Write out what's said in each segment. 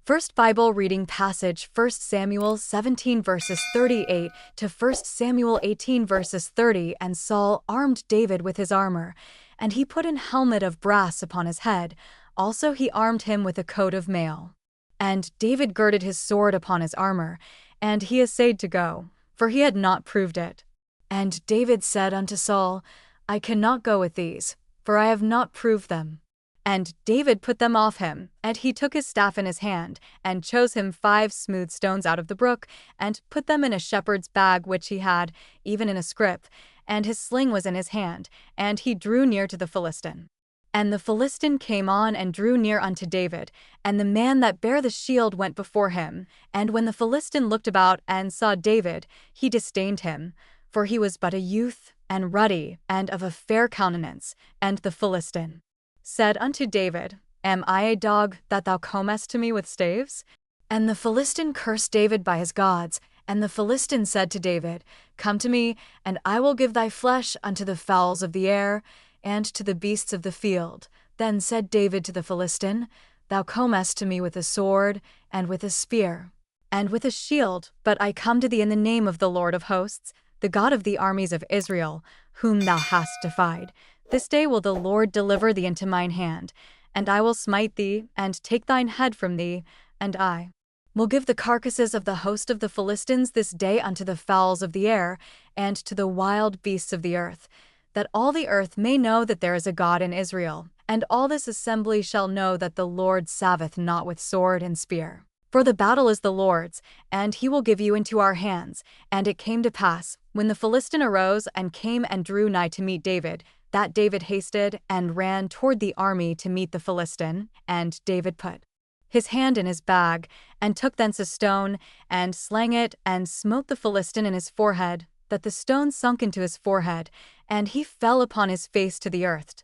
First Bible reading passage, 1 Samuel 17 verses 38 to 1 Samuel 18 verses 30. And Saul armed David with his armor, and he put an helmet of brass upon his head. Also he armed him with a coat of mail. And David girded his sword upon his armor, and he essayed to go, for he had not proved it. And David said unto Saul, I cannot go with these, for I have not proved them. And David put them off him, and he took his staff in his hand, and chose him 5 smooth stones out of the brook, and put them in a shepherd's bag which he had, even in a scrip, and his sling was in his hand, and he drew near to the Philistine. And the Philistine came on and drew near unto David, and the man that bare the shield went before him. And when the Philistine looked about and saw David, he disdained him, for he was but a youth, and ruddy, and of a fair countenance. And the Philistine said unto David, Am I a dog, that thou comest to me with staves? And the Philistine cursed David by his gods. And the Philistine said to David, Come to me, and I will give thy flesh unto the fowls of the air, and to the beasts of the field. Then said David to the Philistine, Thou comest to me with a sword, and with a spear, and with a shield, but I come to thee in the name of the Lord of hosts, the God of the armies of Israel, whom thou hast defied. This day will the Lord deliver thee into mine hand, and I will smite thee, and take thine head from thee, and I will give the carcasses of the host of the Philistines this day unto the fowls of the air, and to the wild beasts of the earth, that all the earth may know that there is a God in Israel, and all this assembly shall know that the Lord saveth not with sword and spear. For the battle is the Lord's, and he will give you into our hands. And it came to pass, when the Philistine arose and came and drew nigh to meet David, that David hasted and ran toward the army to meet the Philistine. And David put his hand in his bag, and took thence a stone, and slang it, and smote the Philistine in his forehead, that the stone sunk into his forehead, and he fell upon his face to the earth.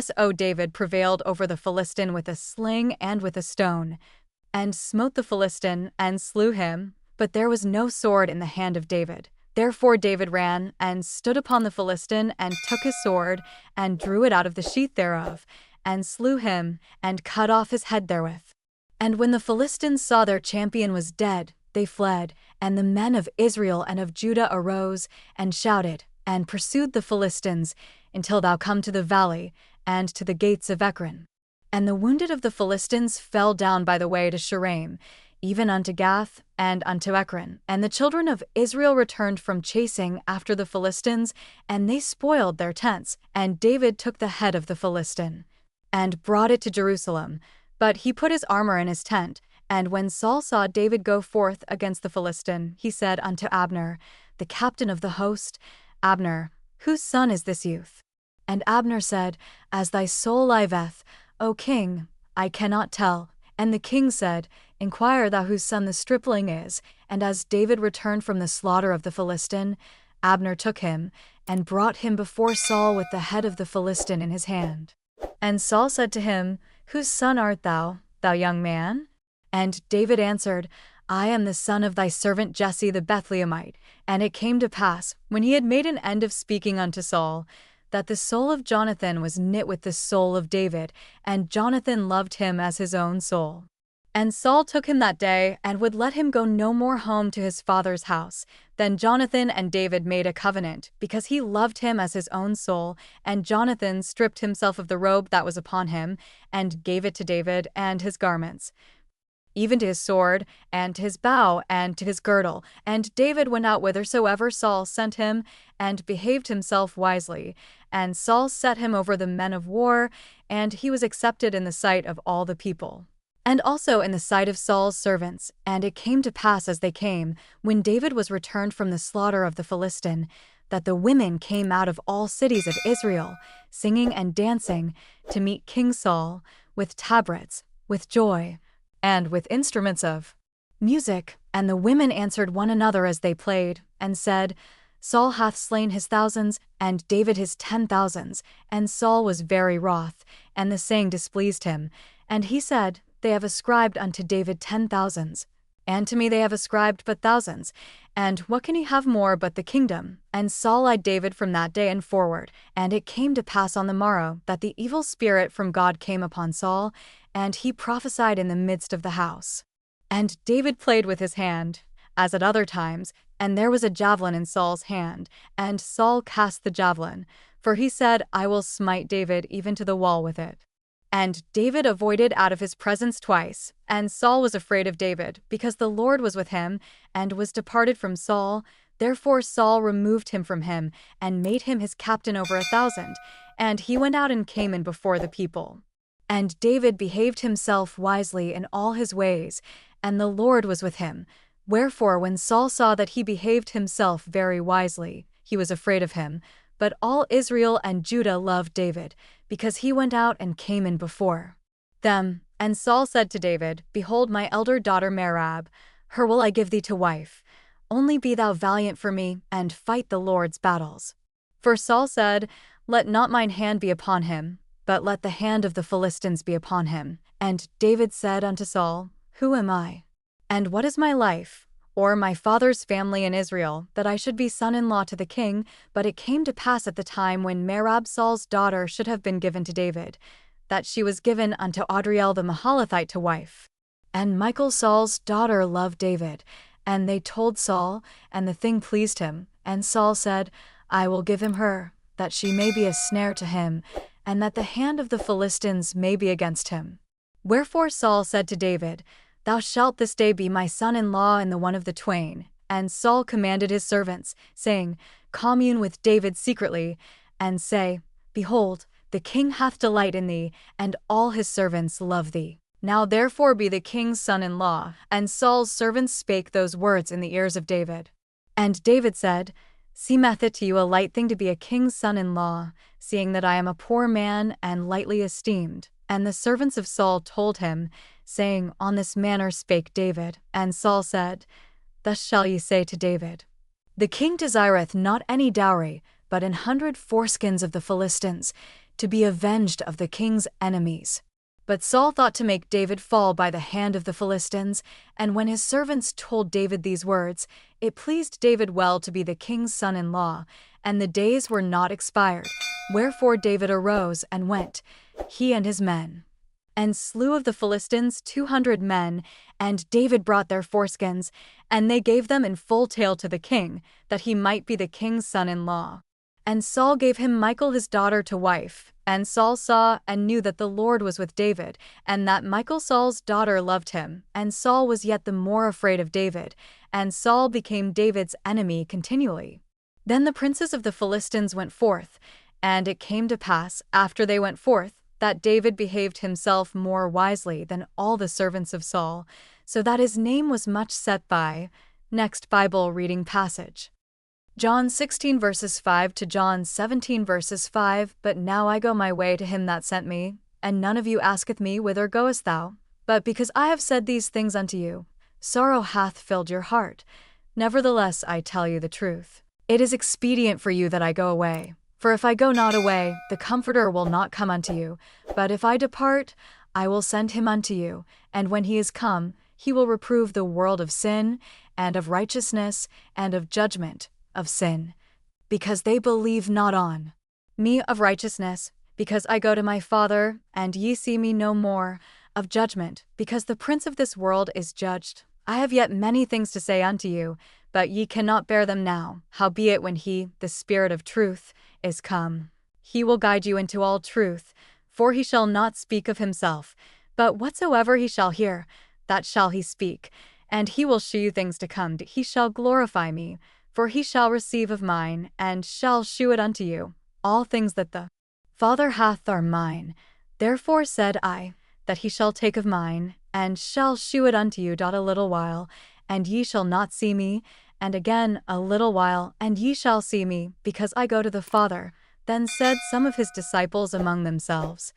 So David prevailed over the Philistine with a sling and with a stone, and smote the Philistine, and slew him, but there was no sword in the hand of David. Therefore David ran, and stood upon the Philistine, and took his sword, and drew it out of the sheath thereof, and slew him, and cut off his head therewith. And when the Philistines saw their champion was dead, they fled, and the men of Israel and of Judah arose, and shouted, and pursued the Philistines, until thou come to the valley, and to the gates of Ekron. And the wounded of the Philistines fell down by the way to Shaaraim, even unto Gath, and unto Ekron. And the children of Israel returned from chasing after the Philistines, and they spoiled their tents. And David took the head of the Philistine, and brought it to Jerusalem, but he put his armor in his tent. And when Saul saw David go forth against the Philistine, he said unto Abner, the captain of the host, Abner, whose son is this youth? And Abner said, As thy soul liveth, O king, I cannot tell. And the king said, Inquire thou whose son the stripling is. And as David returned from the slaughter of the Philistine, Abner took him, and brought him before Saul with the head of the Philistine in his hand. And Saul said to him, Whose son art thou, thou young man? And David answered, I am the son of thy servant Jesse the Bethlehemite. And it came to pass, when he had made an end of speaking unto Saul, that the soul of Jonathan was knit with the soul of David, and Jonathan loved him as his own soul. And Saul took him that day, and would let him go no more home to his father's house. Then Jonathan and David made a covenant, because he loved him as his own soul. And Jonathan stripped himself of the robe that was upon him, and gave it to David, and his garments, even to his sword, and to his bow, and to his girdle. And David went out whithersoever Saul sent him, and behaved himself wisely. And Saul set him over the men of war, and he was accepted in the sight of all the people, and also in the sight of Saul's servants. And it came to pass as they came, when David was returned from the slaughter of the Philistine, that the women came out of all cities of Israel, singing and dancing, to meet King Saul, with tabrets, with joy, and with instruments of music. And the women answered one another as they played, and said, Saul hath slain his thousands, and David his 10,000s. And Saul was very wroth, and the saying displeased him. And he said, They have ascribed unto David 10,000s, and to me they have ascribed but thousands. And what can he have more but the kingdom? And Saul eyed David from that day and forward. And it came to pass on the morrow, that the evil spirit from God came upon Saul, and he prophesied in the midst of the house. And David played with his hand, as at other times, and there was a javelin in Saul's hand, and Saul cast the javelin, for he said, I will smite David even to the wall with it. And David avoided out of his presence twice, and Saul was afraid of David, because the Lord was with him, and was departed from Saul. Therefore Saul removed him from him, and made him his captain over 1,000, and he went out and came in before the people. And David behaved himself wisely in all his ways, and the Lord was with him. Wherefore when Saul saw that he behaved himself very wisely, he was afraid of him. But all Israel and Judah loved David, because he went out and came in before them. And Saul said to David, Behold my elder daughter Merab, her will I give thee to wife. Only be thou valiant for me, and fight the Lord's battles. For Saul said, Let not mine hand be upon him, but let the hand of the Philistines be upon him. And David said unto Saul, Who am I? And what is my life, or my father's family in Israel, that I should be son-in-law to the king? But it came to pass at the time when Merab Saul's daughter should have been given to David, that she was given unto Adriel the Mahalathite to wife. And Michal Saul's daughter loved David, and they told Saul, and the thing pleased him. And Saul said, I will give him her, that she may be a snare to him, and that the hand of the Philistines may be against him. Wherefore Saul said to David, Thou shalt this day be my son-in-law in the one of the twain. And Saul commanded his servants, saying, Commune with David secretly, and say, Behold, the king hath delight in thee, and all his servants love thee. Now therefore be the king's son-in-law. And Saul's servants spake those words in the ears of David. And David said, Seemeth it to you a light thing to be a king's son-in-law, seeing that I am a poor man and lightly esteemed? And the servants of Saul told him, saying, On this manner spake David. And Saul said, Thus shall ye say to David, The king desireth not any dowry, but 100 foreskins of the Philistines, to be avenged of the king's enemies. But Saul thought to make David fall by the hand of the Philistines, and when his servants told David these words, it pleased David well to be the king's son-in-law, and the days were not expired. Wherefore David arose and went, he and his men, and slew of the Philistines 200 men, and David brought their foreskins, and they gave them in full tale to the king, that he might be the king's son-in-law. And Saul gave him Michal his daughter to wife. And Saul saw and knew that the Lord was with David, and that Michal Saul's daughter loved him. And Saul was yet the more afraid of David, and Saul became David's enemy continually. Then the princes of the Philistines went forth, and it came to pass, after they went forth, that David behaved himself more wisely than all the servants of Saul, so that his name was much set by. Next Bible reading passage. John 16 verses 5 to John 17 verses 5. But now I go my way to him that sent me, and none of you asketh me, Whither goest thou? But because I have said these things unto you, sorrow hath filled your heart. Nevertheless I tell you the truth. It is expedient for you that I go away. For if I go not away, the Comforter will not come unto you. But if I depart, I will send him unto you. And when he is come, he will reprove the world of sin, and of righteousness, and of judgment. Of sin, because they believe not on me; of righteousness, because I go to my Father, and ye see me no more; of judgment, because the prince of this world is judged. I have yet many things to say unto you, but ye cannot bear them now. Howbeit when he, the Spirit of truth, is come, he will guide you into all truth, for he shall not speak of himself, but whatsoever he shall hear, that shall he speak, and he will shew you things to come. He shall glorify me, for he shall receive of mine, and shall shew it unto you. All things that the Father hath are mine. Therefore said I, that he shall take of mine, and shall shew it unto you. A little while, and ye shall not see me, and again a little while, and ye shall see me, because I go to the Father. Then said some of his disciples among themselves,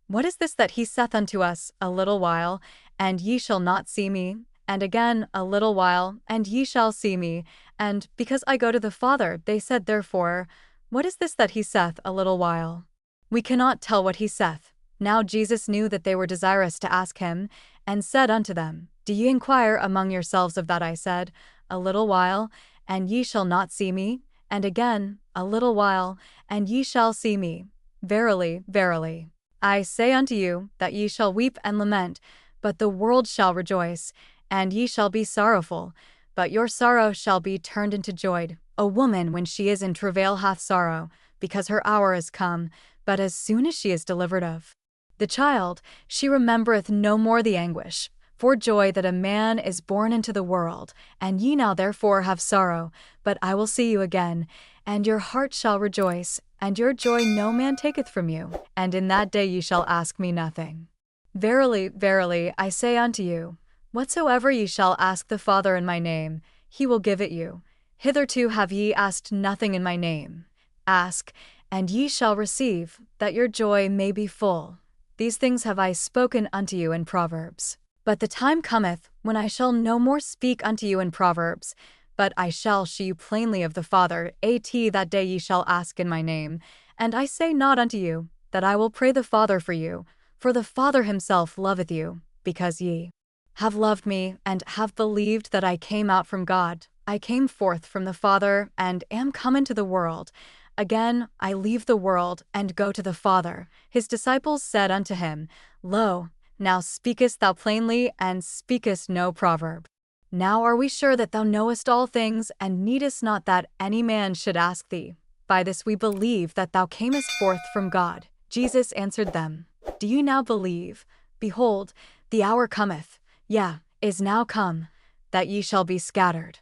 What is this that he saith unto us, A little while, and ye shall not see me? And again a little while, and ye shall see me, and because I go to the Father. They said therefore, What is this that he saith, A little while? We cannot tell what he saith. Now Jesus knew that they were desirous to ask him, and said unto them, Do ye inquire among yourselves of that I said, A little while, and ye shall not see me? And again, a little while, and ye shall see me. Verily, verily, I say unto you, that ye shall weep and lament, but the world shall rejoice, and ye shall be sorrowful, but your sorrow shall be turned into joy. A woman when she is in travail hath sorrow, because her hour is come, but as soon as she is delivered of the child, she remembereth no more the anguish, for joy that a man is born into the world. And ye now therefore have sorrow, but I will see you again, and your heart shall rejoice, and your joy no man taketh from you, and in that day ye shall ask me nothing. Verily, verily, I say unto you, whatsoever ye shall ask the Father in my name, he will give it you. Hitherto have ye asked nothing in my name. Ask, and ye shall receive, that your joy may be full. These things have I spoken unto you in Proverbs. But the time cometh, when I shall no more speak unto you in Proverbs, but I shall shew you plainly of the Father. That day ye shall ask in my name. And I say not unto you, that I will pray the Father for you, for the Father himself loveth you, because ye have loved me, and have believed that I came out from God. I came forth from the Father, and am come into the world. Again, I leave the world, and go to the Father. His disciples said unto him, Lo, now speakest thou plainly, and speakest no proverb. Now are we sure that thou knowest all things, and needest not that any man should ask thee. By this we believe that thou camest forth from God. Jesus answered them, Do ye now believe? Behold, the hour cometh, yea, is now come, that ye shall be scattered,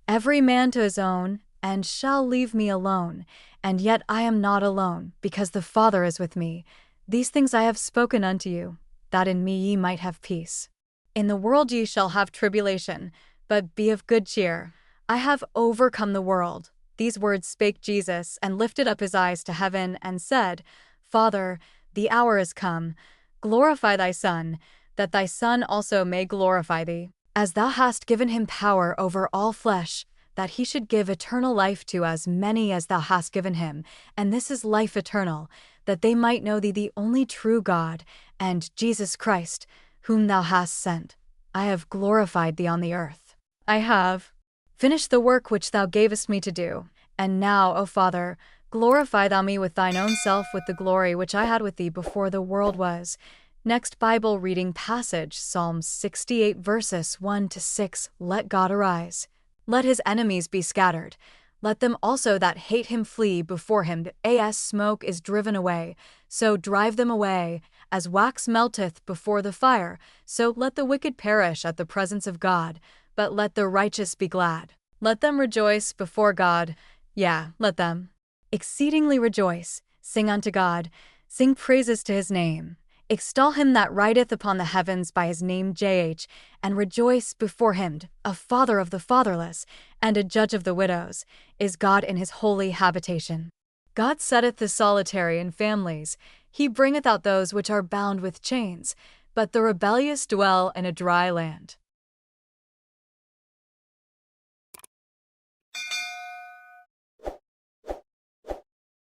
every man to his own, and shall leave me alone. And yet I am not alone, because the Father is with me. These things I have spoken unto you, that in me ye might have peace. In the world ye shall have tribulation, but be of good cheer. I have overcome the world. These words spake Jesus, and lifted up his eyes to heaven, and said, Father, the hour is come. Glorify thy Son, that thy Son also may glorify thee, as thou hast given him power over all flesh, that he should give eternal life to as many as thou hast given him. And this is life eternal, that they might know thee the only true God, and Jesus Christ, whom thou hast sent. I have glorified thee on the earth. I have finished the work which thou gavest me to do. And now, O Father, glorify thou me with thine own self with the glory which I had with thee before the world was. Next Bible reading passage, Psalm 68 verses 1-6. Let God arise. Let his enemies be scattered. Let them also that hate him flee before him. As smoke is driven away, so drive them away. As wax melteth before the fire, so let the wicked perish at the presence of God. But let the righteous be glad. Let them rejoice before God. Let them exceedingly rejoice. Sing unto God. Sing praises to his name. Extol him that rideth upon the heavens by his name, and rejoice before him. A father of the fatherless, and a judge of the widows, is God in his holy habitation. God setteth the solitary in families. He bringeth out those which are bound with chains, but the rebellious dwell in a dry land.